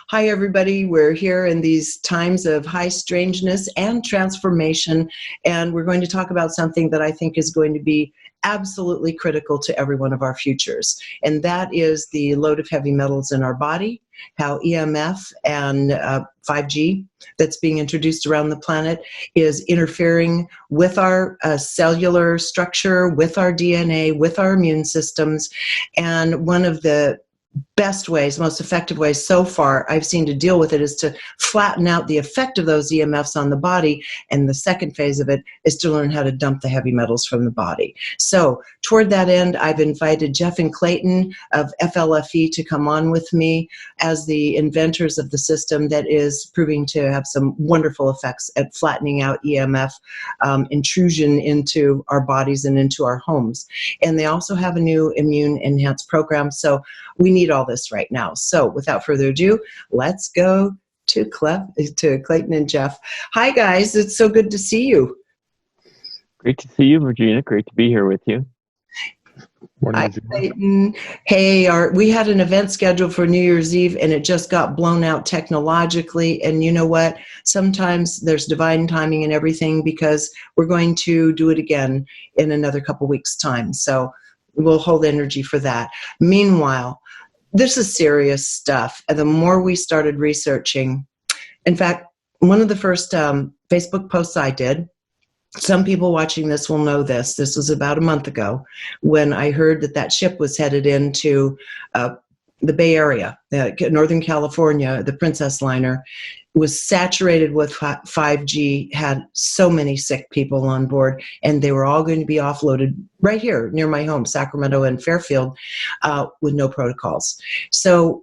Hi, everybody. We're here in these times of high strangeness and transformation, and we're going to talk about something that I think is going to be absolutely critical to every one of our futures, and that is the load of heavy metals in our body, how EMF and 5G that's being introduced around the planet is interfering with our cellular structure, with our DNA, with our immune systems, and one of the best ways, most effective ways so far I've seen to deal with it is to flatten out the effect of those EMFs on the body. And the second phase of it is to learn how to dump the heavy metals from the body. So toward that end, I've invited Jeff and Clayten of FLFE to come on with me as the inventors of the system that is proving to have some wonderful effects at flattening out EMF intrusion into our bodies and into our homes. And they also have a new immune enhanced program. So we need all this right now. So without further ado, let's go to Clayten and Jeff. Hi, guys. It's so good to see you. Great to see you, Regina. Great to be here with you. Hi, Clayten. Hey, we had an event scheduled for New Year's Eve, and it just got blown out technologically. And you know what? Sometimes there's divine timing and everything, because we're going to do it again in another couple weeks' time. So we'll hold energy for that. Meanwhile, this is serious stuff. And the more we started researching, in fact, one of the first Facebook posts I did, some people watching this will know this. This was about a month ago when I heard that that ship was headed into the Bay Area, Northern California. The Princess liner was saturated with 5G, had so many sick people on board, and they were all going to be offloaded right here near my home, Sacramento and Fairfield, with no protocols. So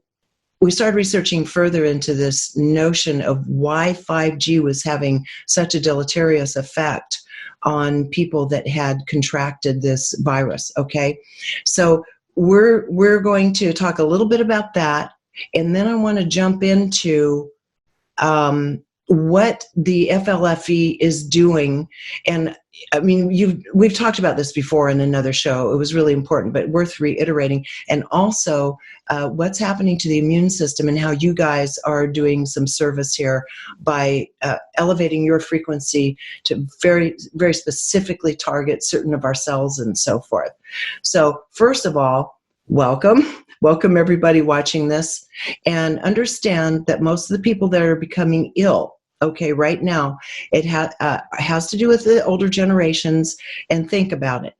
we started researching further into this notion of why 5G was having such a deleterious effect on people that had contracted this virus, okay? So we're going to talk a little bit about that, and then I want to jump into what the FLFE is doing. And I mean, we've talked about this before in another show. It was really important, but worth reiterating. And also what's happening to the immune system and how you guys are doing some service here by elevating your frequency to very, very specifically target certain of our cells and so forth. So first of all, welcome. Welcome everybody watching this, and understand that most of the people that are becoming ill, okay, right now, it has to do with the older generations. And think about it.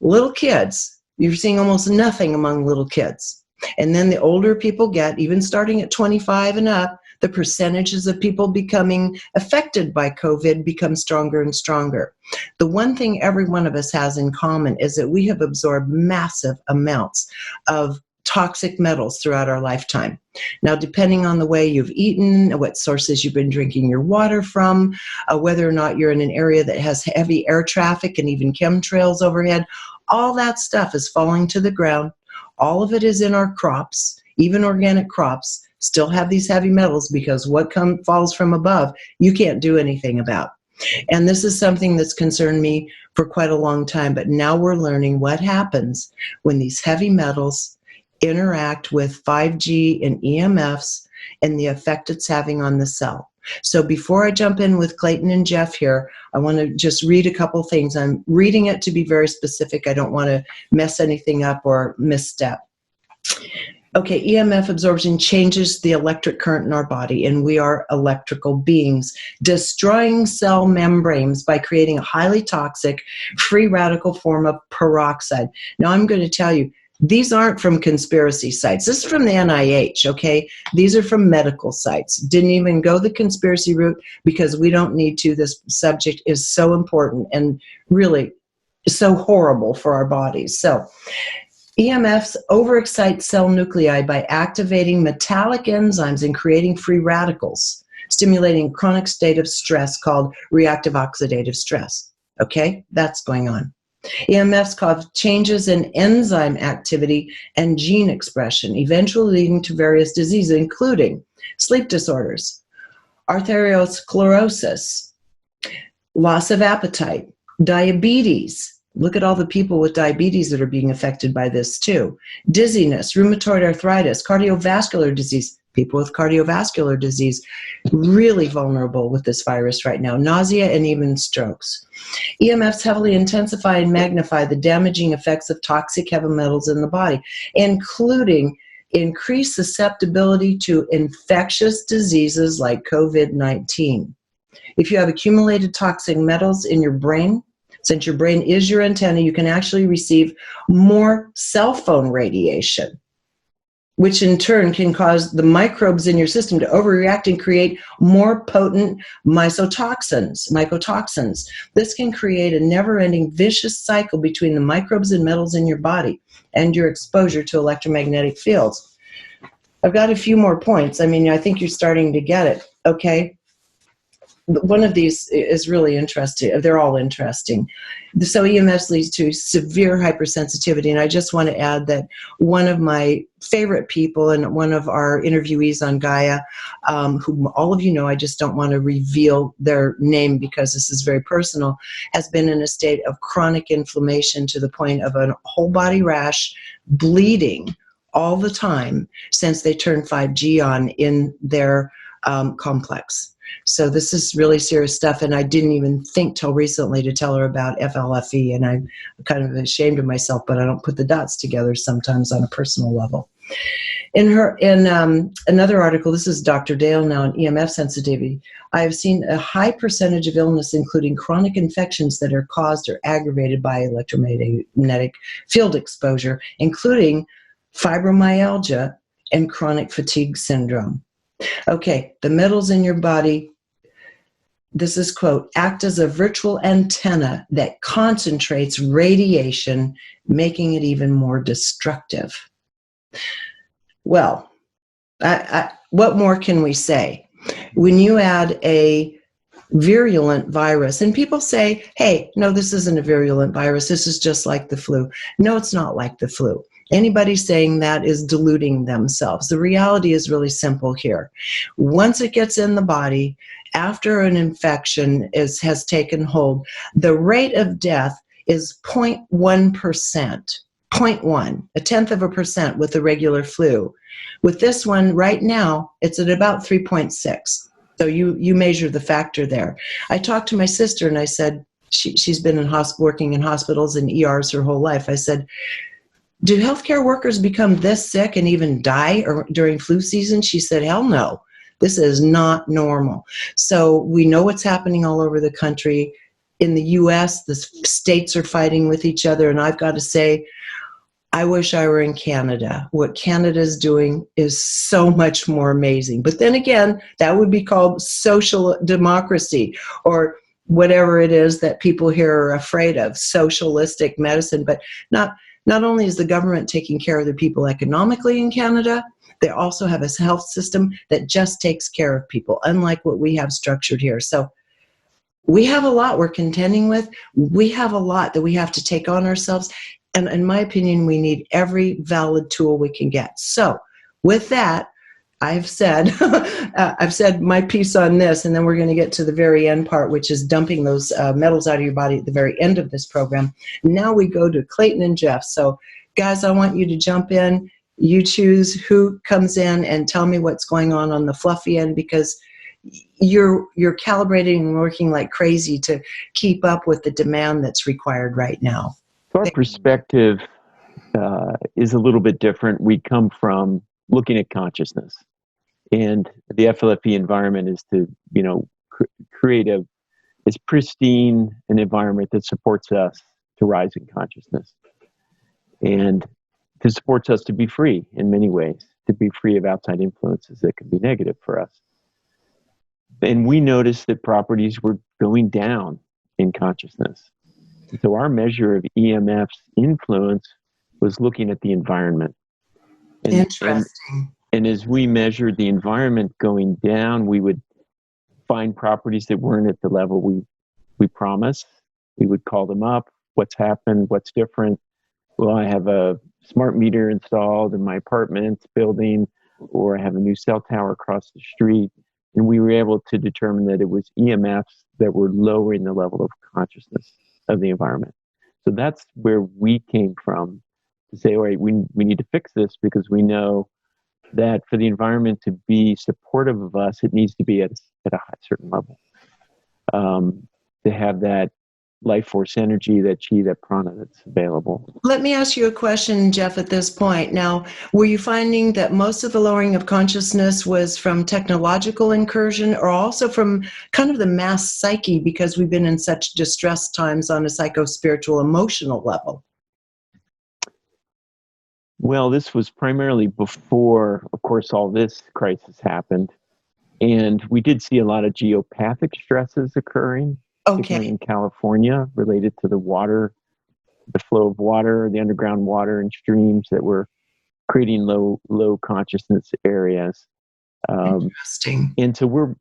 Little kids, you're seeing almost nothing among little kids. And then the older people get, even starting at 25 and up, the percentages of people becoming affected by COVID become stronger and stronger. The one thing every one of us has in common is that we have absorbed massive amounts of toxic metals throughout our lifetime. Now, depending on the way you've eaten, what sources you've been drinking your water from, whether or not you're in an area that has heavy air traffic and even chemtrails overhead, all that stuff is falling to the ground. All of it is in our crops. Even organic crops still have these heavy metals, because what falls from above, you can't do anything about. And this is something that's concerned me for quite a long time, but now we're learning what happens when these heavy metals interact with 5G and EMFs and the effect it's having on the cell. So before I jump in with Clayten and Jeff here, I want to just read a couple things. I'm reading it to be very specific. I don't want to mess anything up or misstep. Okay, EMF absorption changes the electric current in our body, and we are electrical beings, destroying cell membranes by creating a highly toxic free radical form of peroxide. Now I'm going to tell you, these aren't from conspiracy sites. This is from the NIH, okay? These are from medical sites. Didn't even go the conspiracy route, because we don't need to. This subject is so important and really so horrible for our bodies. So EMFs overexcite cell nuclei by activating metallic enzymes and creating free radicals, stimulating a chronic state of stress called reactive oxidative stress. Okay, that's going on. EMFs cause changes in enzyme activity and gene expression, eventually leading to various diseases, including sleep disorders, arteriosclerosis, loss of appetite, diabetes. Look at all the people with diabetes that are being affected by this too. Dizziness, rheumatoid arthritis, cardiovascular disease, people with cardiovascular disease, really vulnerable with this virus right now, nausea and even strokes. EMFs heavily intensify and magnify the damaging effects of toxic heavy metals in the body, including increased susceptibility to infectious diseases like COVID-19. If you have accumulated toxic metals in your brain, since your brain is your antenna, you can actually receive more cell phone radiation, which in turn can cause the microbes in your system to overreact and create more potent mycotoxins. This can create a never-ending vicious cycle between the microbes and metals in your body and your exposure to electromagnetic fields. I've got a few more points. I mean, I think you're starting to get it, okay? One of these is really interesting. They're all interesting. So EMFs leads to severe hypersensitivity. And I just want to add that one of my favorite people and one of our interviewees on Gaia, whom all of you know, I just don't want to reveal their name because this is very personal, has been in a state of chronic inflammation to the point of a whole body rash, bleeding all the time since they turned 5G on in their complex. So this is really serious stuff, and I didn't even think till recently to tell her about FLFE, and I'm kind of ashamed of myself, but I don't put the dots together sometimes on a personal level. In another article, this is Dr. Dale now on EMF sensitivity, I have seen a high percentage of illness, including chronic infections that are caused or aggravated by electromagnetic field exposure, including fibromyalgia and chronic fatigue syndrome. Okay, the metals in your body, this is quote, act as a virtual antenna that concentrates radiation, making it even more destructive. Well, what more can we say? When you add a virulent virus, and people say, hey, no, this isn't a virulent virus, this is just like the flu. No, it's not like the flu. Anybody saying that is deluding themselves. The reality is really simple here. Once it gets in the body, after an infection has taken hold, the rate of death is 0.1%, 0.1, a tenth of a percent with the regular flu. With this one right now, it's at about 3.6. So you measure the factor there. I talked to my sister and I said, she's been working in hospitals and ERs her whole life. I said, do healthcare workers become this sick and even die during flu season? She said, hell no. This is not normal. So we know what's happening all over the country. In the U.S., the states are fighting with each other. And I've got to say, I wish I were in Canada. What Canada's doing is so much more amazing. But then again, that would be called social democracy or whatever it is that people here are afraid of, socialistic medicine. But not only is the government taking care of the people economically in Canada, they also have a health system that just takes care of people, unlike what we have structured here. So we have a lot we're contending with. We have a lot that we have to take on ourselves. And in my opinion, we need every valid tool we can get. So with that, I've said my piece on this, and then we're going to get to the very end part, which is dumping those metals out of your body at the very end of this program. Now we go to Clayten and Jeff. So guys, I want you to jump in. You choose who comes in and tell me what's going on the fluffy end, because you're calibrating and working like crazy to keep up with the demand that's required right now. So our perspective is a little bit different. We come from looking at consciousness. And the FLFE environment is to, create as pristine an environment that supports us to rise in consciousness. And to supports us to be free in many ways, to be free of outside influences that can be negative for us. And we noticed that properties were going down in consciousness. So our measure of EMF's influence was looking at the environment. Interesting. And as we measured the environment going down, we would find properties that weren't at the level we promised. We would call them up. What's happened? What's different? Well, I have a smart meter installed in my apartment building, or I have a new cell tower across the street. And we were able to determine that it was EMFs that were lowering the level of consciousness of the environment. So that's where we came from to say, all right, we need to fix this, because we know that for the environment to be supportive of us, it needs to be at a certain level. To have that life force energy, that chi, that prana that's available. Let me ask you a question, Jeff, at this point. Now, were you finding that most of the lowering of consciousness was from technological incursion or also from kind of the mass psyche because we've been in such distressed times on a psycho-spiritual, emotional level? Well, this was primarily before, of course, all this crisis happened. And we did see a lot of geopathic stresses occurring, particularly in California, related to the water, the flow of water, the underground water and streams that were creating low consciousness areas. Interesting. And so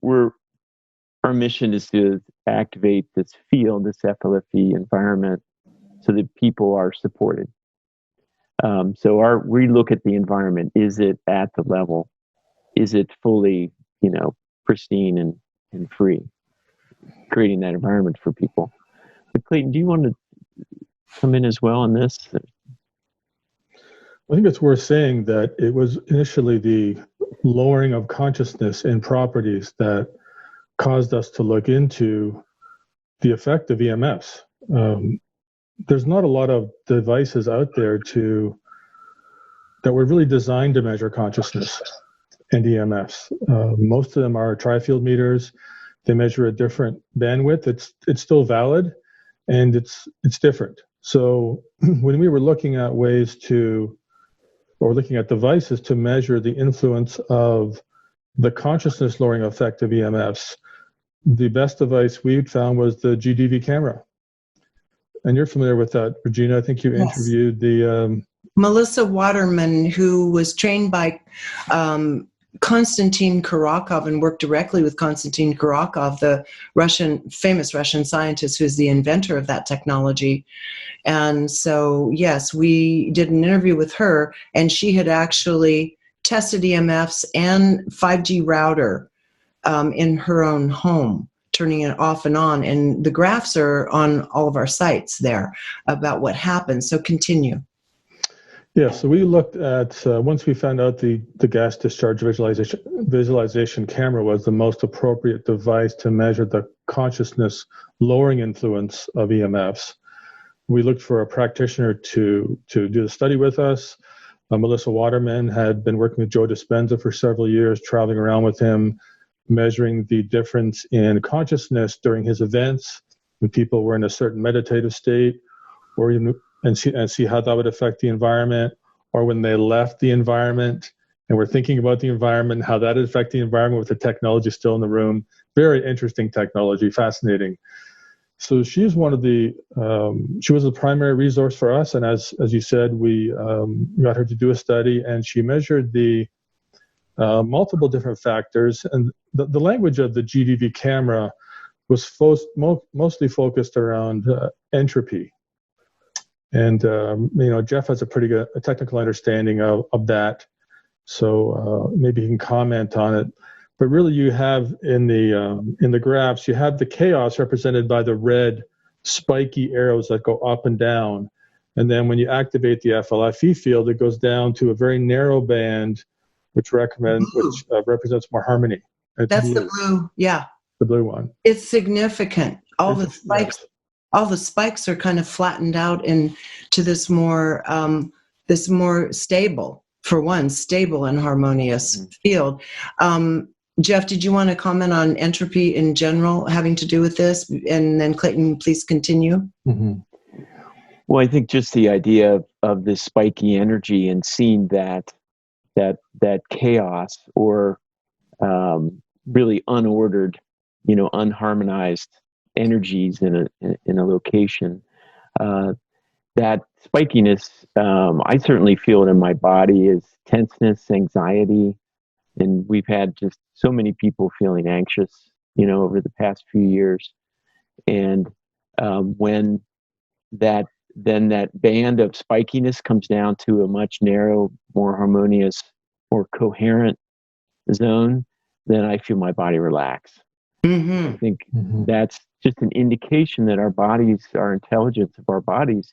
our mission is to activate this field, this FLFE environment, so that people are supported. So we look at the environment. Is it at the level? Is it fully, pristine and free? Creating that environment for people. But Clayten, do you want to come in as well on this? I think it's worth saying that it was initially the lowering of consciousness in properties that caused us to look into the effect of EMFs. There's not a lot of devices out there that were really designed to measure consciousness and EMFs. Most of them are tri-field meters. They measure a different bandwidth. It's still valid, and it's different. So when we were looking at looking at devices to measure the influence of the consciousness lowering effect of EMFs, the best device we found was the GDV camera. And you're familiar with that, Regina. I think you interviewed the Melissa Waterman, who was trained by Konstantin Kurakov and worked directly with Konstantin Kurakov, the famous Russian scientist who's the inventor of that technology. And so, yes, we did an interview with her, and she had actually tested EMFs and 5G router in her own home, turning it off and on. And the graphs are on all of our sites there about what happens. So continue. Yeah, so we looked at, once we found out the gas discharge visualization camera was the most appropriate device to measure the consciousness lowering influence of EMFs, we looked for a practitioner to do the study with us. Melissa Waterman had been working with Joe Dispenza for several years, traveling around with him, measuring the difference in consciousness during his events when people were in a certain meditative state, or and see how that would affect the environment, or when they left the environment and were thinking about the environment, how that would affect the environment with the technology still in the room. Very interesting technology, fascinating. So she's one of the, she was the primary resource for us. And as you said, we got her to do a study, and she measured the multiple different factors. And the language of the GDV camera was mostly focused around entropy. And, Jeff has a pretty good technical understanding of that. So maybe he can comment on it. But really, you have in the graphs, you have the chaos represented by the red spiky arrows that go up and down. And then when you activate the FLFE field, it goes down to a very narrow band, which represents more harmony. It's That's blue. The blue, yeah. The blue one. It's significant. All the spikes, yes. All the spikes are kind of flattened out into this more stable, for one, stable and harmonious field. Jeff, did you want to comment on entropy in general having to do with this? And then Clayten, please continue. Mm-hmm. Well, I think just the idea of this spiky energy and seeing that chaos or really unordered, unharmonized energies in a location, that spikiness, I certainly feel it in my body, is tenseness, anxiety. And we've had just so many people feeling anxious, over the past few years. And when that band of spikiness comes down to a much narrow, more harmonious, more coherent zone, then I feel my body relax. Mm-hmm. I think that's just an indication that our bodies, our intelligence of our bodies,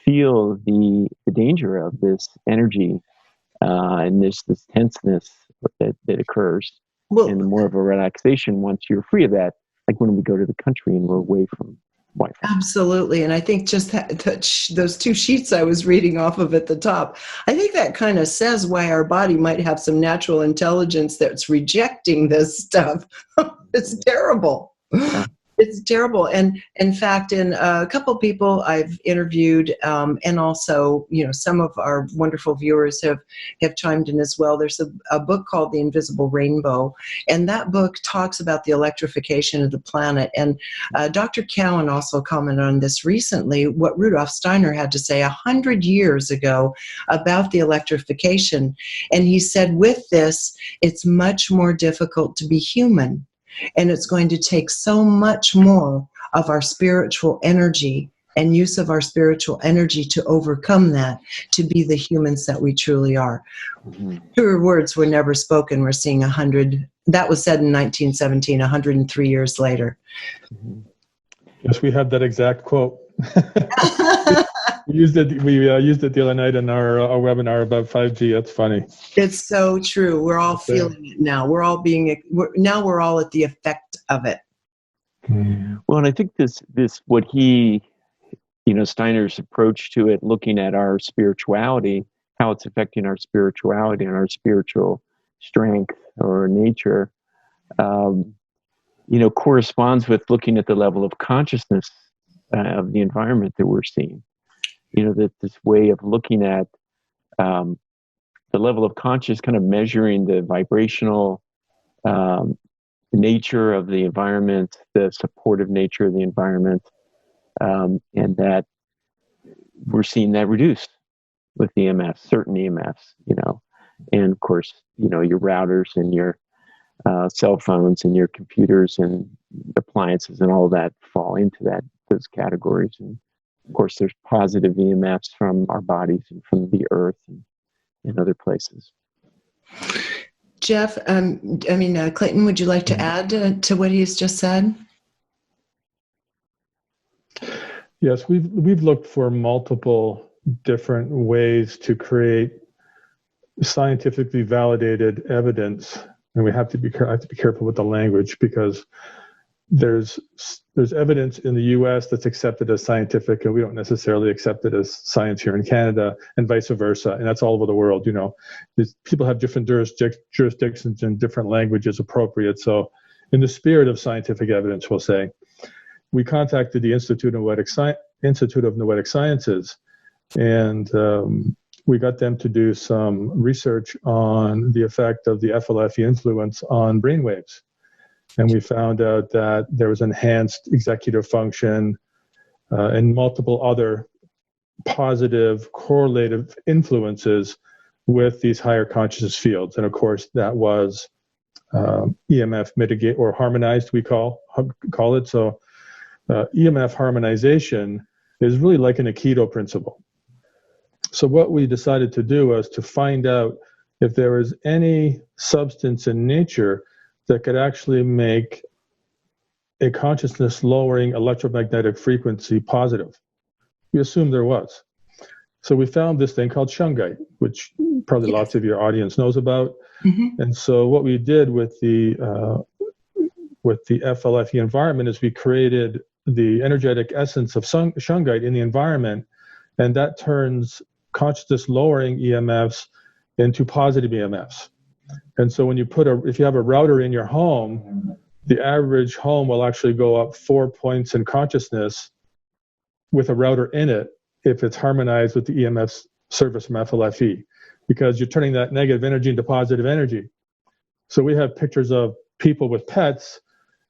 feel the danger of this energy and there's this tenseness that occurs, Well, and more of a relaxation once you're free of that, like when we go to the country and we're away from Wi-Fi. absolutely. And I think just those two sheets I was reading off of at the top, I think that kind of says why our body might have some natural intelligence that's rejecting this stuff. It's terrible. Yeah. It's terrible. And in fact, in a couple of people I've interviewed, and also, some of our wonderful viewers have chimed in as well. There's a book called The Invisible Rainbow, and that book talks about the electrification of the planet. And Dr. Cowan also commented on this recently, what Rudolf Steiner had to say 100 years ago about the electrification. And he said, with this, it's much more difficult to be human. And it's going to take so much more of our spiritual energy and use of our spiritual energy to overcome that, to be the humans that we truly are. Mm-hmm. Truer words were never spoken. We're seeing 100. That was said in 1917, 103 years later. Mm-hmm. Yes, we have that exact quote. We used it the other night in our webinar about 5G. That's funny. It's so true. We're all feeling it now. We're all at the effect of it. Well, and I think this what he, Steiner's approach to it, looking at our spirituality, how it's affecting our spirituality and our spiritual strength or nature, corresponds with looking at the level of consciousness of the environment that we're seeing. That this way of looking at the level of conscious, kind of measuring the vibrational nature of the environment, the supportive nature of the environment, and that we're seeing that reduced with EMFs, certain EMFs, and of course, your routers and your cell phones and your computers and appliances and all that fall into those categories. And of course, there's positive EMFs from our bodies and from the earth and other places. Jeff, Clayten, would you like to add to what he's just said? Yes, we've looked for multiple different ways to create scientifically validated evidence, and I have to be careful with the language, because there's evidence in the U.S. that's accepted as scientific, and we don't necessarily accept it as science here in Canada, and vice versa. And that's all over the world. People have different jurisdictions and different languages appropriate. So, in the spirit of scientific evidence, we'll say, we contacted the Institute of Noetic Sciences, and we got them to do some research on the effect of the FLFE influence on brainwaves. And we found out that there was enhanced executive function and multiple other positive correlative influences with these higher consciousness fields. And of course, that was EMF mitigate or harmonized, we call it. So EMF harmonization is really like an Aikido principle. So what we decided to do was to find out if there was any substance in nature that could actually make a consciousness lowering electromagnetic frequency positive. We assumed there was. So we found this thing called Shungite, which probably lots of your audience knows about. Mm-hmm. And so what we did with the FLFE environment is we created the energetic essence of Shungite in the environment, and that turns consciousness lowering EMFs into positive EMFs. And so when if you have a router in your home, the average home will actually go up 4 points in consciousness with a router in it if it's harmonized with the EMF service from FLFE, because you're turning that negative energy into positive energy. So we have pictures of people with pets,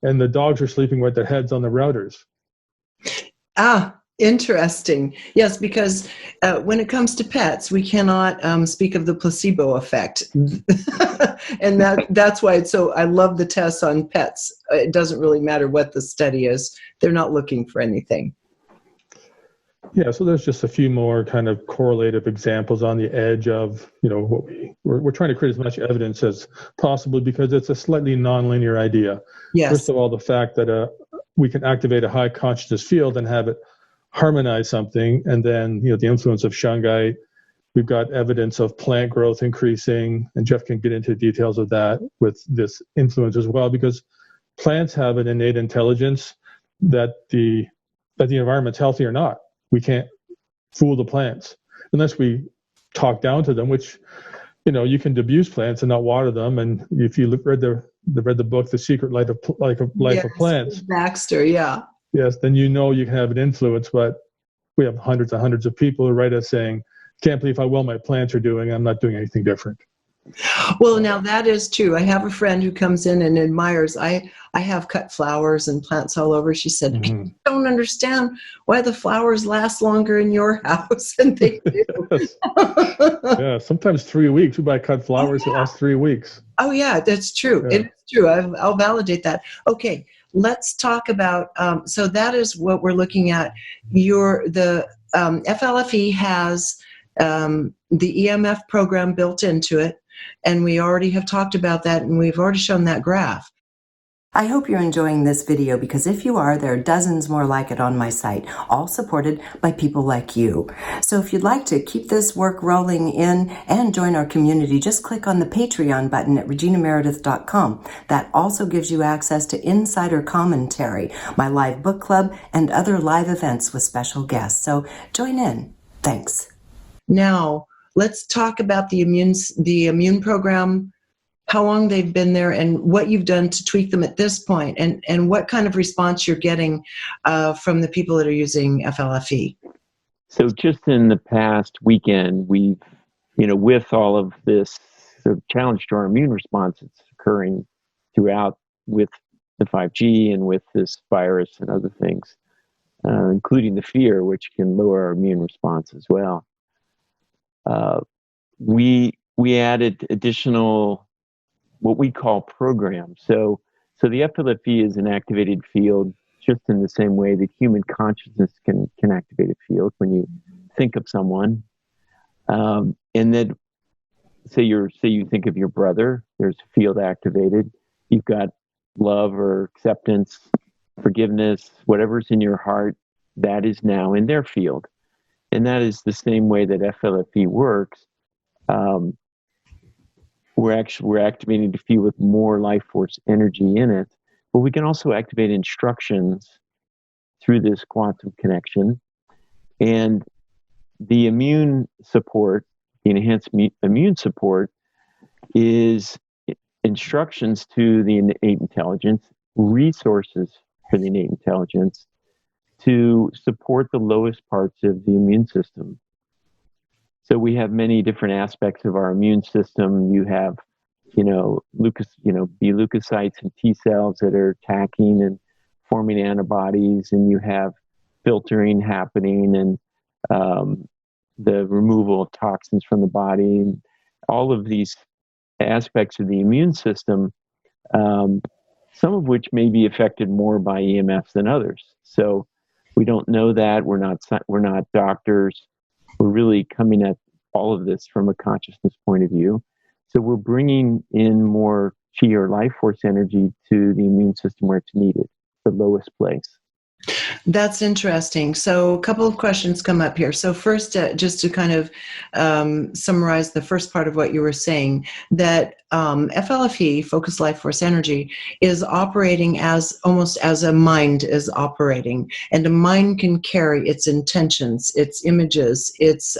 and the dogs are sleeping with their heads on the routers. Ah, interesting. Yes, because when it comes to pets, we cannot speak of the placebo effect. And that's why I love the tests on pets. It doesn't really matter what the study is. They're not looking for anything. Yeah, so there's just a few more kind of correlative examples on the edge of, what we're trying to create as much evidence as possible, because it's a slightly nonlinear idea. Yes. First of all, the fact that we can activate a high consciousness field and have it harmonize something, and then, the influence of Shungite We've got evidence of plant growth increasing, and Jeff can get into details of that with this influence as well, because plants have an innate intelligence that the environment's healthy or not. We can't fool the plants unless we talk down to them, which, you can abuse plants and not water them. And if you read the book, The Secret Life of Plants, Baxter, yeah. Yes, then you can have an influence. But we have hundreds and hundreds of people who write us saying, can't believe how well my plants are doing. I'm not doing anything different. Well, now that is true. I have a friend who comes in and admires. I have cut flowers and plants all over. She said, I don't understand why the flowers last longer in your house. And they do. Yes. Yeah, sometimes 3 weeks. We buy cut flowers that last 3 weeks. Oh, yeah, that's true. Yeah. It is true. I'll validate that. Okay, let's talk about, so that is what we're looking at. The FLFE has the EMF program built into it. And we already have talked about that, and we've already shown that graph. I hope you're enjoying this video, because if you are, there are dozens more like it on my site, all supported by people like you. So if you'd like to keep this work rolling in and join our community, just click on the Patreon button at reginameredith.com. That also gives you access to insider commentary, my live book club, and other live events with special guests. So join in. Thanks. Now, let's talk about the immune program, how long they've been there, and what you've done to tweak them at this point, and what kind of response you're getting from the people that are using FLFE. So just in the past weekend, we've, with all of this sort of challenge to our immune response that's occurring throughout with the 5G and with this virus and other things, including the fear, which can lower our immune response as well. We added additional, what we call programs. So the FLFE is an activated field, just in the same way that human consciousness can activate a field when you think of someone. And then say you think of your brother, there's a field activated. You've got love or acceptance, forgiveness, whatever's in your heart, that is now in their field. And that is the same way that FLFE works. We're activating the field with more life force energy in it, but we can also activate instructions through this quantum connection. And the immune support, the enhanced immune support, is instructions to the innate intelligence, resources for the innate intelligence, to support the lowest parts of the immune system. So we have many different aspects of our immune system. You have, B leukocytes and T cells that are attacking and forming antibodies, and you have filtering happening and the removal of toxins from the body. And all of these aspects of the immune system, some of which may be affected more by EMFs than others. So we don't know that. We're not doctors. We're really coming at all of this from a consciousness point of view. So we're bringing in more chi or life force energy to the immune system where it's needed, the lowest place. That's interesting. So a couple of questions come up here. So first, just to kind of summarize the first part of what you were saying, that FLFE, Focused Life Force Energy, is operating almost as a mind is operating. And a mind can carry its intentions, its images, its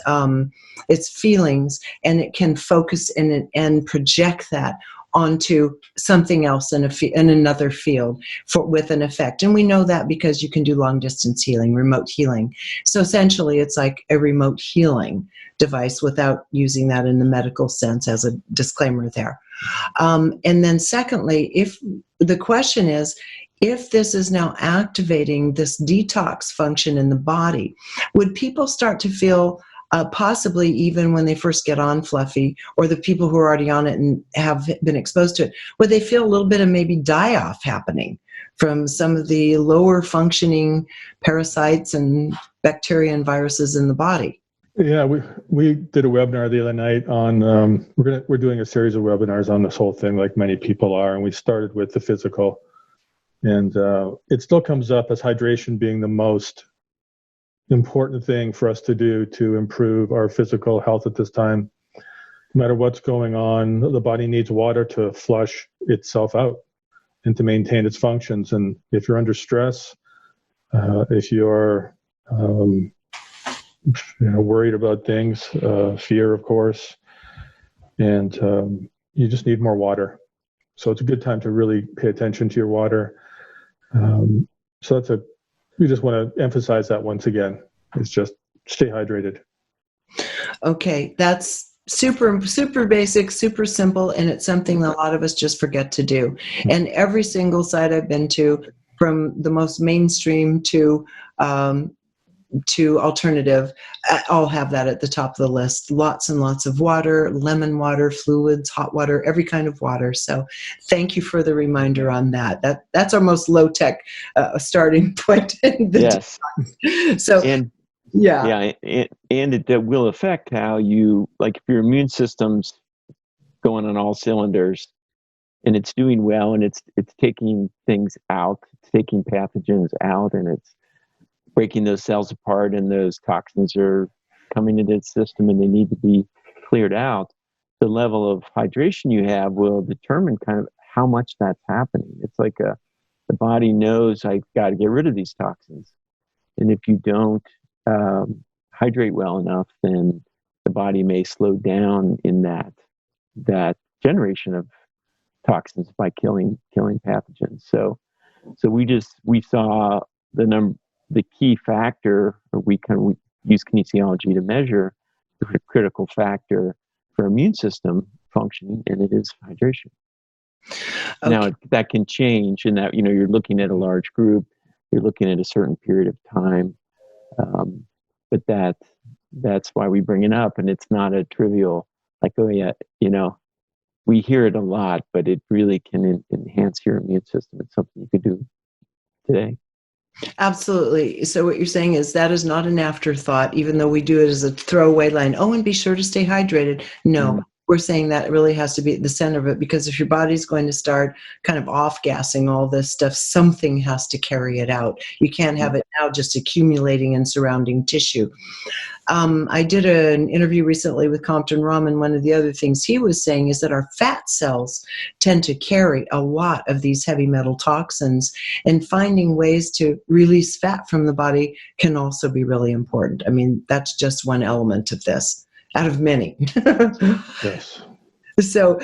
feelings, and it can focus and project that onto something else in another field with an effect. And we know that because you can do long distance healing, remote healing. So essentially it's like a remote healing device, without using that in the medical sense, as a disclaimer there. And then secondly, if the question is, if this is now activating this detox function in the body, would people start to feel possibly even when they first get on Fluffy, or the people who are already on it and have been exposed to it, would they feel a little bit of maybe die-off happening from some of the lower functioning parasites and bacteria and viruses in the body? Yeah, we did a webinar the other night on, we're doing a series of webinars on this whole thing, like many people are, and we started with the physical. And it still comes up as hydration being the most important thing for us to do to improve our physical health at this time. No matter what's going on, the body needs water to flush itself out and to maintain its functions. And if you're under stress, if you're worried about things, fear, of course, and you just need more water. So it's a good time to really pay attention to your water. So we just want to emphasize that once again. It's just stay hydrated. Okay, that's super basic, super simple, and it's something that a lot of us just forget to do. And every single site I've been to, from the most mainstream to alternative, all have that at the top of the list. Lots and lots of water, lemon water, fluids, hot water, every kind of water. So thank you for the reminder on that. That's our most low-tech starting point. Yes. So, and it will affect how you, like, if your immune system's going on all cylinders and it's doing well and it's taking things out, it's taking pathogens out, and it's breaking those cells apart, and those toxins are coming into the system and they need to be cleared out. The level of hydration you have will determine kind of how much that's happening. It's like the body knows, I've got to get rid of these toxins. And if you don't hydrate well enough, then the body may slow down in that generation of toxins by killing pathogens. So we saw the key factor, or we use kinesiology to measure the critical factor for immune system functioning, and it is hydration. Okay. Now that can change in that, you're looking at a large group, you're looking at a certain period of time, but that's why we bring it up, and it's not a trivial, like, oh yeah, we hear it a lot, but it really can enhance your immune system. It's something you could do today. Absolutely. So what you're saying is that is not an afterthought, even though we do it as a throwaway line. Oh, and be sure to stay hydrated. No, we're saying that really has to be at the center of it, because if your body's going to start kind of off-gassing all this stuff, something has to carry it out. You can't have it now just accumulating in surrounding tissue. I did an interview recently with Compton Rom, and one of the other things he was saying is that our fat cells tend to carry a lot of these heavy metal toxins, and finding ways to release fat from the body can also be really important. I mean, that's just one element of this out of many. Yes. So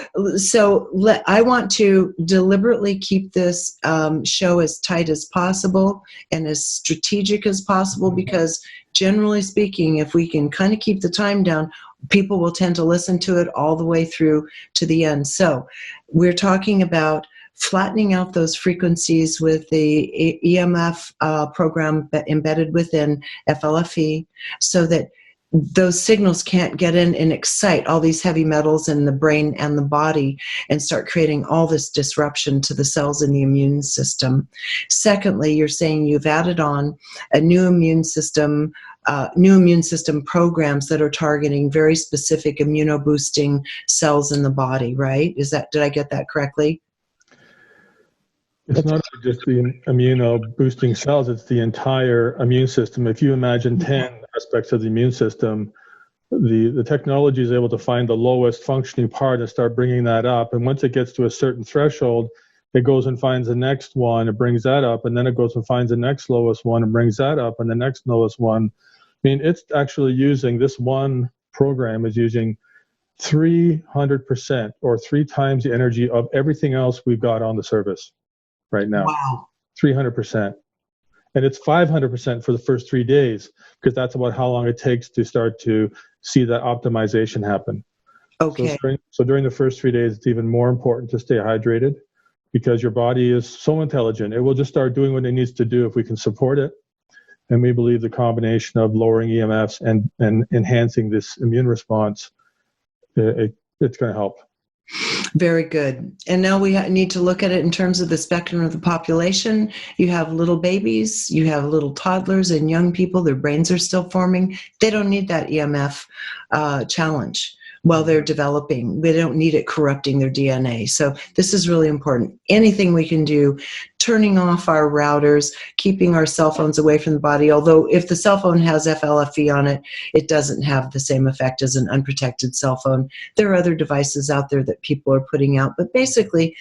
I want to deliberately keep this show as tight as possible and as strategic as possible, because generally speaking, if we can kind of keep the time down, people will tend to listen to it all the way through to the end. So we're talking about flattening out those frequencies with the EMF program embedded within FLFE, so that those signals can't get in and excite all these heavy metals in the brain and the body and start creating all this disruption to the cells in the immune system. Secondly, you're saying you've added on a new immune system programs that are targeting very specific immunoboosting cells in the body, right? Did I get that correctly? It's not just the immuno-boosting cells, it's the entire immune system. If you imagine 10 aspects of the immune system, the technology is able to find the lowest functioning part and start bringing that up. And once it gets to a certain threshold, it goes and finds the next one, it brings that up, and then it goes and finds the next lowest one and brings that up, and the next lowest one. I mean, it's actually using, this one program is using 300% or 3 times the energy of everything else we've got on the service right now. Wow. 300%. And it's 500% for the first 3 days, because that's about how long it takes to start to see that optimization happen. Okay. So during the first 3 days, it's even more important to stay hydrated, because your body is so intelligent. It will just start doing what it needs to do if we can support it. And we believe the combination of lowering EMFs and enhancing this immune response, it's going to help. Very good. And now we need to look at it in terms of the spectrum of the population. You have little babies, you have little toddlers and young people, their brains are still forming. They don't need that EMF challenge. while they're developing. They don't need it corrupting their DNA. So this is really important. Anything we can do, turning off our routers, keeping our cell phones away from the body, although if the cell phone has FLFE on it, it doesn't have the same effect as an unprotected cell phone. There are other devices out there that people are putting out, but basically,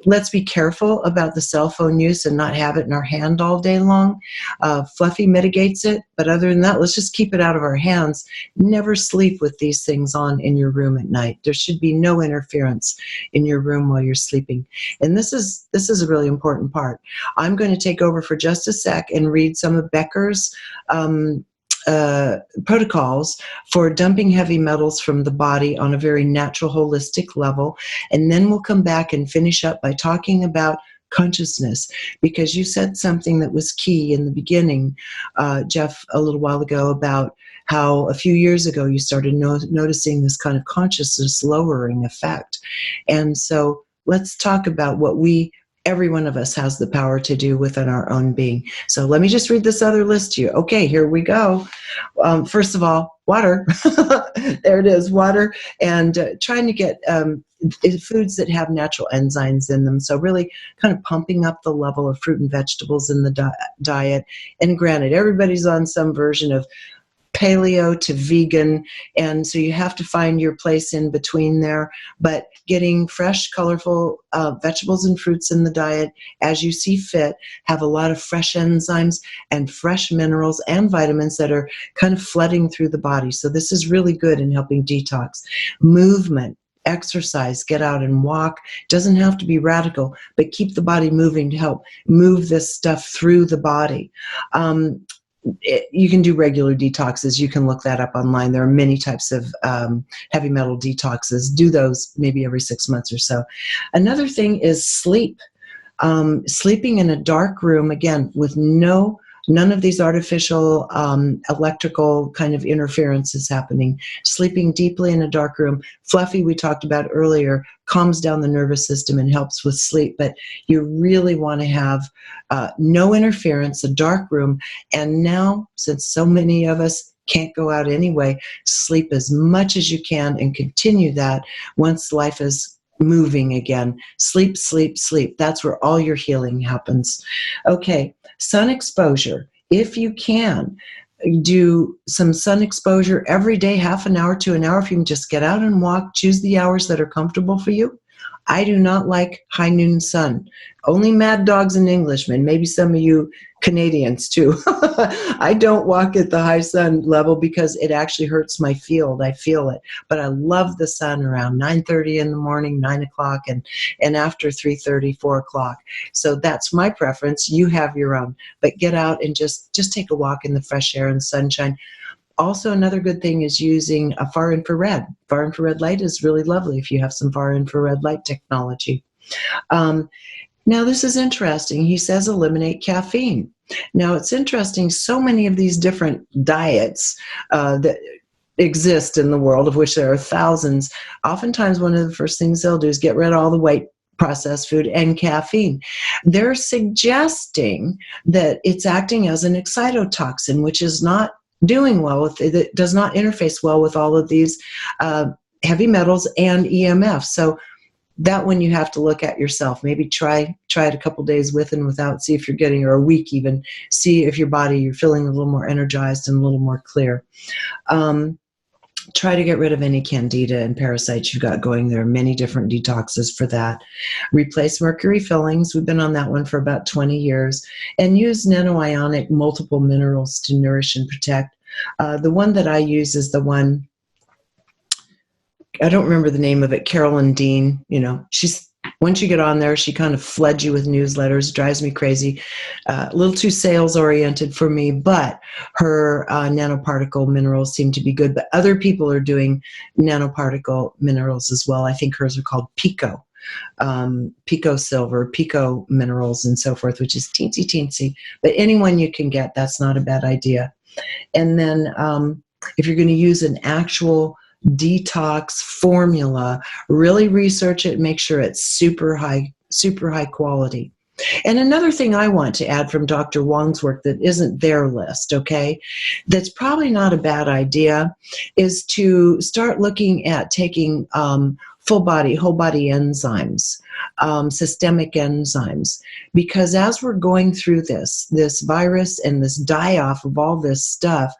let's be careful about the cell phone use and not have it in our hand all day long. Fluffy mitigates it, but other than that, let's just keep it out of our hands. Never sleep with these things on in your room at night. There should be no interference in your room while you're sleeping. And this is a really important part. I'm going to take over for just a sec and read some of Becker's protocols for dumping heavy metals from the body on a very natural, holistic level. And then we'll come back and finish up by talking about consciousness, because you said something that was key in the beginning, Jeff, a little while ago, about how a few years ago you started noticing this kind of consciousness lowering effect. And so let's talk about what every one of us has the power to do within our own being. So let me just read this other list to you. Okay, here we go. First of all, water. There it is, water. And trying to get foods that have natural enzymes in them. So really kind of pumping up the level of fruit and vegetables in the diet. And granted, everybody's on some version of paleo to vegan, and so you have to find your place in between there, but getting fresh, colorful vegetables and fruits in the diet as you see fit, have a lot of fresh enzymes and fresh minerals and vitamins that are kind of flooding through the body. So this is really good in helping detox. Movement, exercise, get out and walk. Doesn't have to be radical, but keep the body moving to help move this stuff through the body. You can do regular detoxes. You can look that up online. There are many types of heavy metal detoxes. Do those maybe every 6 months or so. Another thing is sleep. Sleeping in a dark room, again, with none of these artificial electrical kind of interferences happening. Sleeping deeply in a dark room. Fluffy, we talked about earlier, calms down the nervous system and helps with sleep. But you really want to have no interference, a dark room. And now, since so many of us can't go out anyway, sleep as much as you can and continue that once life is moving again. Sleep, sleep, sleep. That's where all your healing happens. Okay, sun exposure. If you can, do some sun exposure every day, half an hour to an hour. If you can just get out and walk, choose the hours that are comfortable for you. I do not like high noon sun. Only mad dogs and Englishmen, maybe some of you Canadians too. I don't walk at the high sun level because it actually hurts my field. I feel it. But I love the sun around 9:30 in the morning, 9 o'clock, and after 3:30, 4 o'clock. So that's my preference. You have your own. But get out and just take a walk in the fresh air and sunshine. Also, another good thing is using a far infrared. Far infrared light is really lovely if you have some far infrared light technology. Now, this is interesting. He says eliminate caffeine. Now, it's interesting. So many of these different diets that exist in the world, of which there are thousands, oftentimes one of the first things they'll do is get rid of all the white processed food and caffeine. They're suggesting that it's acting as an excitotoxin, which is not doing well with it. It does not interface well with all of these heavy metals and EMFs. So that one you have to look at yourself. Maybe try it a couple days with and without, see if you're getting, or a week even, see if your body, you're feeling a little more energized and a little more clear. Try to get rid of any candida and parasites you've got going. There are many different detoxes for that. Replace mercury fillings. We've been on that one for about 20 years. And use nanoionic multiple minerals to nourish and protect. The one that I use is the one, I don't remember the name of it, Carolyn Dean. You know, once you get on there, she kind of floods you with newsletters, drives me crazy. A little too sales oriented for me, but her nanoparticle minerals seem to be good. But other people are doing nanoparticle minerals as well. I think hers are called Pico. Pico silver, Pico minerals, and so forth, which is teensy. But anyone you can get, that's not a bad idea. And then if you're going to use an actual detox formula, really research it, make sure it's super high quality. And another thing I want to add from Dr. Wong's work that isn't their list, okay, that's probably not a bad idea, is to start looking at taking whole body enzymes, systemic enzymes, because as we're going through this virus and this die-off of all this stuff,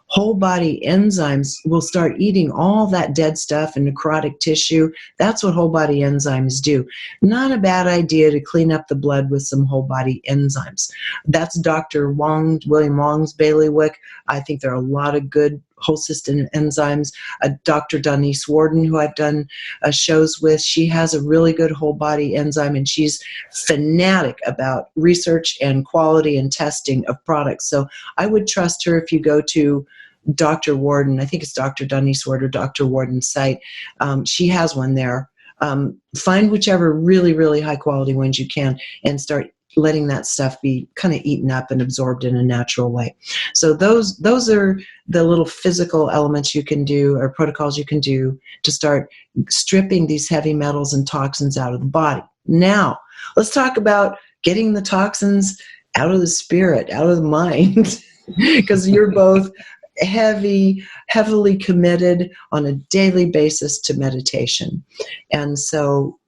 whole body enzymes will start eating all that dead stuff and necrotic tissue. That's what whole body enzymes do. Not a bad idea to clean up the blood with some whole body enzymes. That's Dr. Wong, William Wong's bailiwick. I think there are a lot of good whole system enzymes. Dr. Denise Warden, who I've done shows with, she has a really good whole body enzyme, and she's fanatic about research and quality and testing of products. So I would trust her if you go to Dr. Warden. I think it's Dr. Denise Warden or Dr. Warden's site. She has one there. Find whichever really, really high quality ones you can and start letting that stuff be kind of eaten up and absorbed in a natural way. So those are the little physical elements you can do, or protocols you can do, to start stripping these heavy metals and toxins out of the body. Now, let's talk about getting the toxins out of the spirit, out of the mind, because you're both heavily committed on a daily basis to meditation. And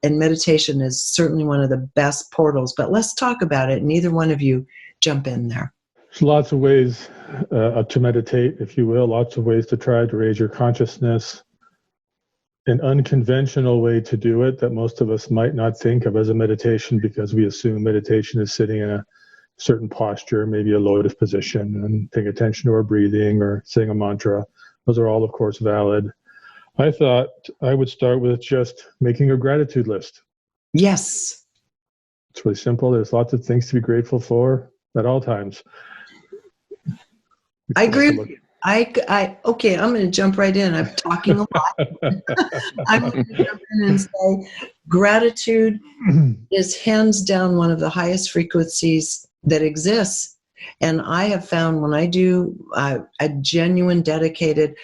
meditation is certainly one of the best portals, but let's talk about it. Neither one of you jump in there. There's lots of ways to meditate, if you will, lots of ways to try to raise your consciousness. An unconventional way to do it that most of us might not think of as a meditation, because we assume meditation is sitting in a certain posture, maybe a lotus position, and paying attention to our breathing or saying a mantra. Those are all, of course, valid. I thought I would start with just making a gratitude list. Yes. It's really simple. There's lots of things to be grateful for at all times. I agree with you. Okay, I'm going to jump right in. I'm talking a lot. I'm going to jump in and say gratitude is hands down one of the highest frequencies that exists. And I have found when I do a genuine, dedicated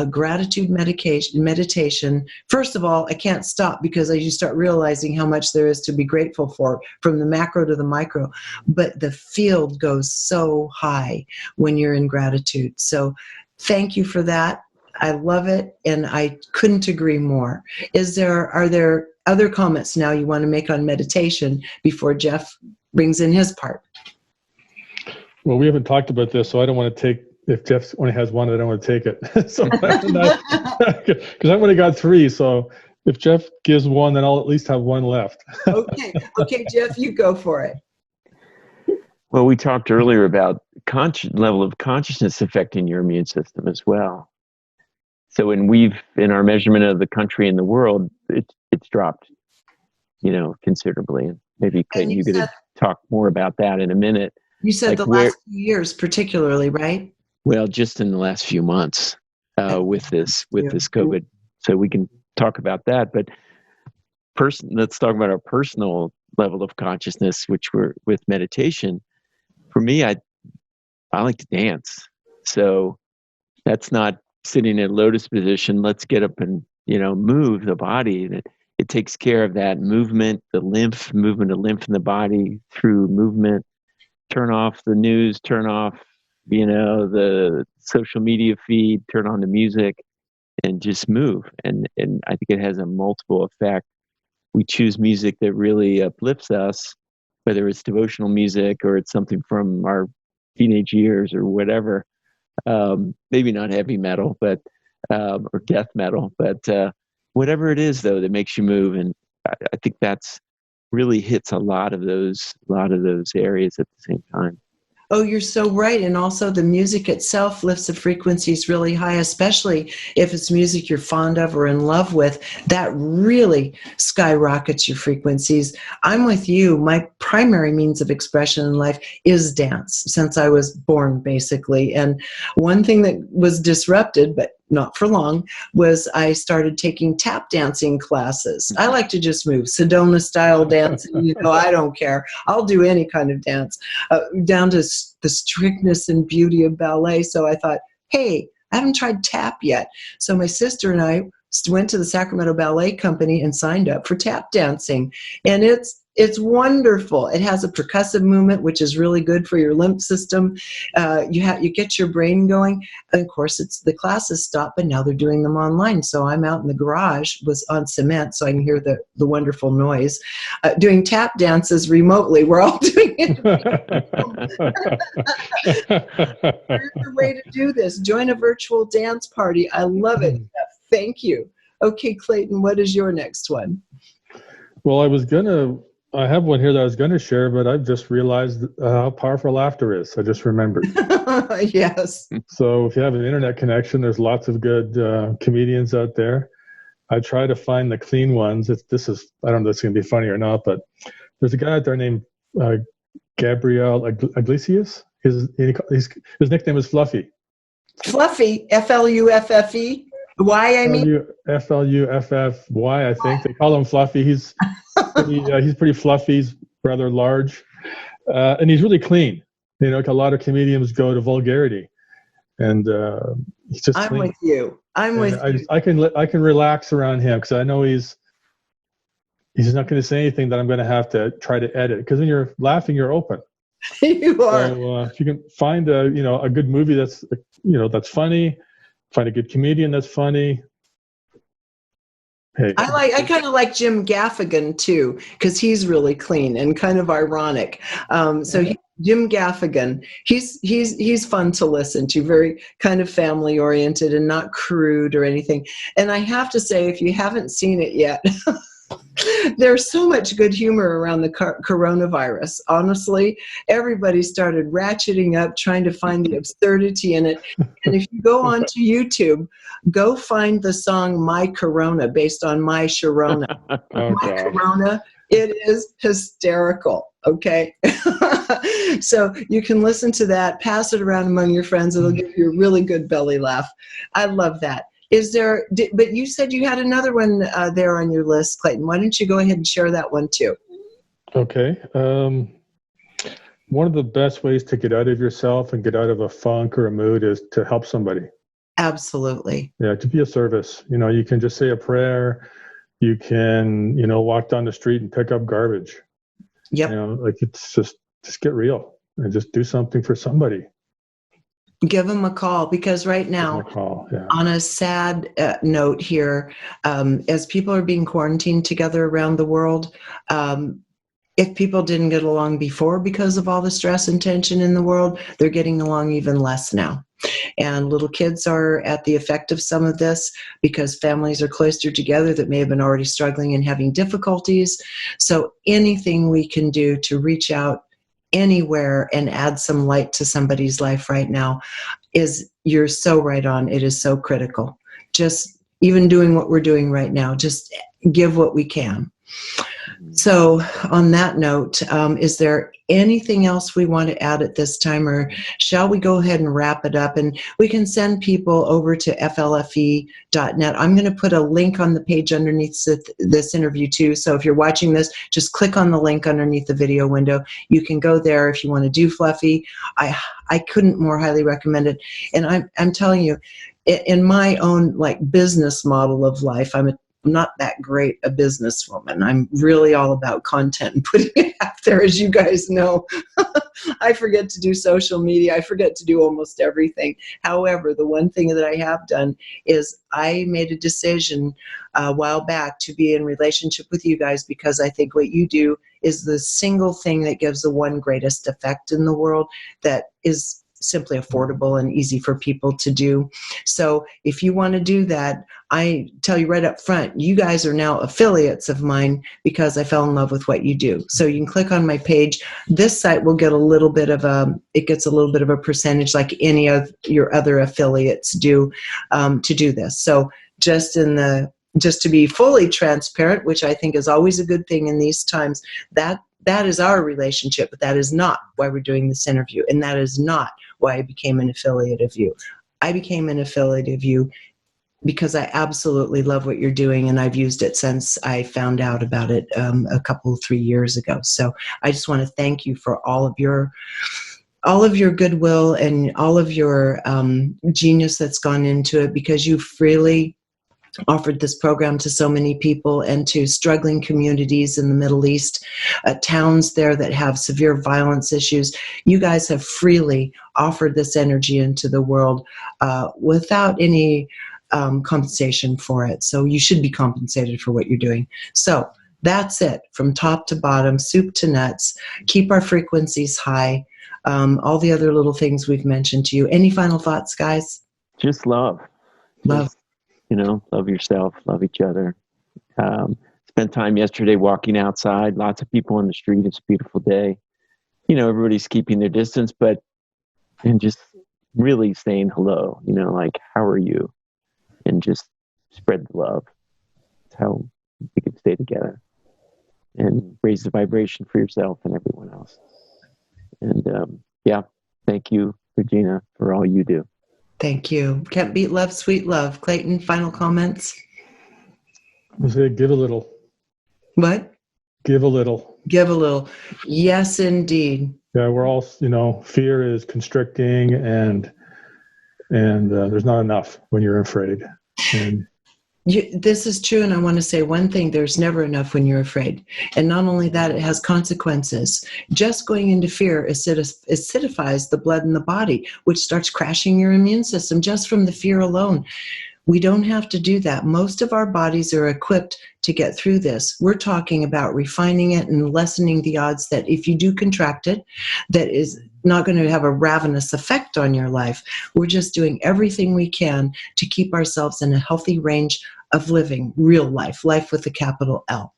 gratitude meditation, first of all, I can't stop, because you start realizing how much there is to be grateful for, from the macro to the micro. But the field goes so high when you're in gratitude. So thank you for that. I love it, and I couldn't agree more. Are there other comments now you want to make on meditation before Jeff brings in his part? Well, we haven't talked about this, so I don't want to take, if Jeff only has one, I don't want to take it. So, because I've only got three, so if Jeff gives one, then I'll at least have one left. Okay, Jeff, you go for it. Well, we talked earlier about level of consciousness affecting your immune system as well. So in our measurement of the country and the world, it's dropped, considerably. And maybe Clayten, you could talk more about that in a minute. You said the last few years, particularly, right? Well, just in the last few months with this COVID. So we can talk about that. But let's talk about our personal level of consciousness, which we're with meditation. For me, I like to dance. So that's not sitting in a lotus position. Let's get up and move the body. It takes care of that movement of lymph in the body through movement. Turn off the news, turn off, the social media feed, turn on the music, and just move. And I think it has a multiple effect. We choose music that really uplifts us, whether it's devotional music or it's something from our teenage years or whatever. Maybe not heavy metal, but or death metal, but whatever it is though that makes you move. And I think that's really hits a lot of those areas at the same time. Oh, you're so right. And also the music itself lifts the frequencies really high, especially if it's music you're fond of or in love with. That really skyrockets your frequencies. I'm with you. My primary means of expression in life is dance since I was born, basically. And one thing that was disrupted, but not for long, was I started taking tap dancing classes. I like to just move, Sedona style dancing. I don't care. I'll do any kind of dance, down to the strictness and beauty of ballet. So I thought, hey, I haven't tried tap yet. So my sister and I went to the Sacramento Ballet Company and signed up for tap dancing. And it's It's wonderful. It has a percussive movement, which is really good for your lymph system. You get your brain going. And of course, the classes stop, but now they're doing them online. So I'm out in the garage, was on cement, so I can hear the wonderful noise. Doing tap dances remotely. We're all doing it. Here's the way to do this. Join a virtual dance party. I love it. Thank you. Okay, Clayten, what is your next one? Well, I have one here that I was going to share, but I've just realized how powerful laughter is. I just remembered. Yes. So if you have an internet connection, there's lots of good comedians out there. I try to find the clean ones. I don't know if it's going to be funny or not, but there's a guy out there named Gabriel Iglesias. His nickname is Fluffy. Fluffy, F-L-U-F-F-E. Why, I mean? F-L-U-F-F-Y, I think. They call him Fluffy. He's pretty fluffy. He's rather large. And he's really clean. You know, like a lot of comedians go to vulgarity. And he's just clean. With you. I'm with you. I can relax around him because I know he's not going to say anything that I'm going to have to try to edit. Because when you're laughing, you're open. You are. So if you can find a good movie that's funny, find a good comedian that's funny. Hey, I kind of like Jim Gaffigan too, because he's really clean and kind of ironic. Jim Gaffigan, he's fun to listen to, very kind of family oriented and not crude or anything. And I have to say, if you haven't seen it yet, there's so much good humor around the coronavirus. Honestly, everybody started ratcheting up, trying to find the absurdity in it. And if you go onto YouTube, go find the song My Corona, based on My Sharona. My Corona, it is hysterical, okay? So you can listen to that, pass it around among your friends. It'll give you a really good belly laugh. I love that. But you said you had another one there on your list, Clayten. Why don't you go ahead and share that one too? Okay. One of the best ways to get out of yourself and get out of a funk or a mood is to help somebody. Absolutely. Yeah, to be of service. You know, you can just say a prayer. You can, walk down the street and pick up garbage. Yep. Like it's just get real and just do something for somebody. Give them a call, because right now, on a sad note here, as people are being quarantined together around the world, if people didn't get along before because of all the stress and tension in the world, they're getting along even less now. And little kids are at the effect of some of this because families are cloistered together that may have been already struggling and having difficulties. So anything we can do to reach out anywhere and add some light to somebody's life right now you're so right on. It is so critical. Just even doing what we're doing right now, just give what we can. So on that note, is there anything else we want to add at this time, or shall we go ahead and wrap it up? And we can send people over to FLFE.net. I'm going to put a link on the page underneath this interview too. So if you're watching this, just click on the link underneath the video window. You can go there if you want to do Fluffy. I couldn't more highly recommend it. And I'm telling you, in my own business model of life, I'm not that great a businesswoman. I'm really all about content and putting it out there, as you guys know. I forget to do social media. I forget to do almost everything. However, the one thing that I have done is I made a decision a while back to be in relationship with you guys, because I think what you do is the single thing that gives the one greatest effect in the world, that is simply affordable and easy for people to do. So if you want to do that, I tell you right up front, you guys are now affiliates of mine because I fell in love with what you do. So you can click on my page. This site will get a little bit of a percentage, like any of your other affiliates do, to do this. So just to be fully transparent, which I think is always a good thing in these times, that is our relationship, but that is not why we're doing this interview, and that is not why I became an affiliate of you. I became an affiliate of you because I absolutely love what you're doing, and I've used it since I found out about it 3 years ago. So I just want to thank you for all of your goodwill and all of your genius that's gone into it, because you've really offered this program to so many people and to struggling communities in the Middle East, towns there that have severe violence issues. You guys have freely offered this energy into the world without any compensation for it. So you should be compensated for what you're doing. So that's it, from top to bottom, soup to nuts. Keep our frequencies high. All the other little things we've mentioned to you. Any final thoughts, guys? Just love. Love. Just, love yourself, love each other. Spent time yesterday walking outside. Lots of people on the street. It's a beautiful day. Everybody's keeping their distance, and just really saying hello, like, how are you? And just spread the love. That's how we can stay together and raise the vibration for yourself and everyone else. And thank you, Regina, for all you do. Thank you. Can't beat love, sweet love. Clayten, final comments? I say give a little. What? Give a little. Give a little. Yes, indeed. Yeah, we're all, fear is constricting and there's not enough when you're afraid. And this is true, and I want to say one thing: there's never enough when you're afraid. And not only that, it has consequences. Just going into fear acidifies the blood in the body, which starts crashing your immune system just from the fear alone. We don't have to do that. Most of our bodies are equipped to get through this. We're talking about refining it and lessening the odds that if you do contract it, that is not going to have a ravenous effect on your life. We're just doing everything we can to keep ourselves in a healthy range of living, real life with a capital L.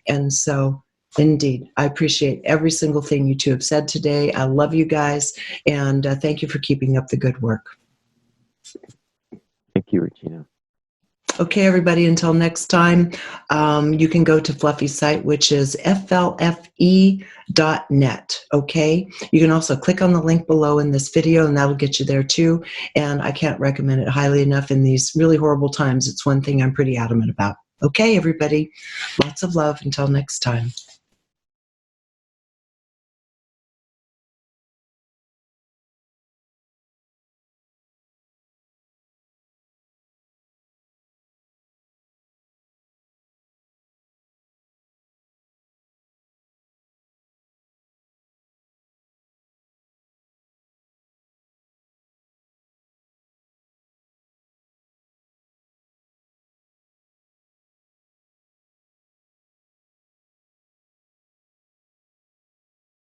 And so, indeed, I appreciate every single thing you two have said today. I love you guys, and thank you for keeping up the good work. Thank you, Regina. Okay, everybody, until next time, you can go to Fluffy's site, which is FLFE.net, okay? You can also click on the link below in this video, and that'll get you there too. And I can't recommend it highly enough in these really horrible times. It's one thing I'm pretty adamant about. Okay, everybody, lots of love until next time.